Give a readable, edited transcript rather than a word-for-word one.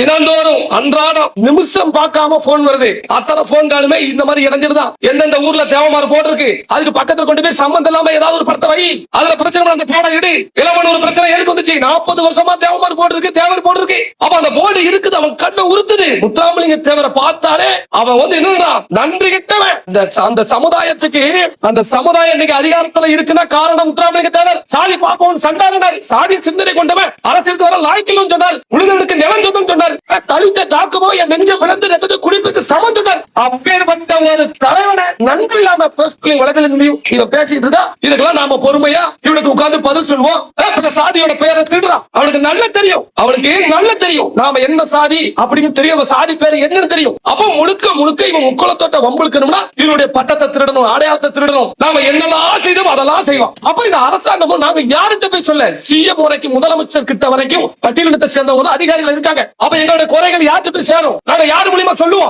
தினந்தோறும் அன்றாடம் நிமிஷம் பார்க்காம போன் வருது. அத்தனை போன் காலுமே இந்த மாதிரி இணைஞ்சிருதான். எந்தெந்த ஊர்ல தேவமாறு போட்டிருக்கு அதுக்கு பக்கத்துல கொண்டு போய் சம்பந்தம் இல்லாம ஏதாவது ஒரு படத்தை வை. அதுல பிரச்சனை அந்த போட இடு. இளமனூர் பிரச்சனை எதுக்கு வந்துச்சு? 40 வருஷமா தேவமாறு போட்டிருக்கு, தேவர் போட்டிருக்கு. அப்ப அந்த போர்டு இருக்குது, அவன் கண்ணை உறுத்துது. முத்துராமலிங்க தேவரை பார்த்தாலே அவன் வந்து என்னன்னா நன்றி கிட்டவன். அந்த சமுதாயத்துக்கு அந்த சமுதாயம் இன்னைக்கு அதிகாரத்துல இருக்குன்னா காரணம் முத்துராமலிங்க தேவர். சாதி பாப்பவன் சண்டாரனார், சாதி சிந்தனை கொண்டவன், அரசியலுக்கு வர லாய்க்கிலும் சொன்னார், உழுதவனுக்கு நிலம் சொந்தம் சொன்னார், தலித்த தாக்குமோ என் நெஞ்ச பிளந்து ரத்தத்தை குடிப்புக்கு சமம் சொன்னார். அப்பேற்பட்ட ஒரு தலைவனை நன்றி இல்லாம இவன் பேசிட்டு இருக்கா. இதுக்கெல்லாம் நாம பொறுமையா இவனுக்கு உட்கார்ந்து பதில் சொல்லுவோம். சாதியோட பெயரை திருடுறான், அவனுக்கு நல்ல தெரியும், அவனுக்கு நல்ல தெரியும் நாம என்ன சாதி அப்படின்னு தெரியும், சாதி பேரு என்னன்னு தெரியும். அப்ப முழுக்க முழுக்க இவன் முக்குளத்தோட்ட வம்புழுக்கணும்னா இவனுடைய பட்டத்தை திருடணும், அடையாளத்தை திருடணும். நாம என்னெல்லாம் செய்தோம் அதெல்லாம் செய்வோம். அப்ப இந்த அரசாங்கமும் நாங்க யார்கிட்ட போய் சொல்ல? சிஎம் வரைக்கும், முதலமைச்சர் கிட்ட வரைக்கும் பட்டியலினத்தை சேர்ந்தவங்க அதிகாரிகள் இருக்காங்க. அப்ப எங்களுடைய குறைகள் யார்கிட்ட போய் சேரும்? நாங்க யாரு மூலியமா சொல்லுவோம்?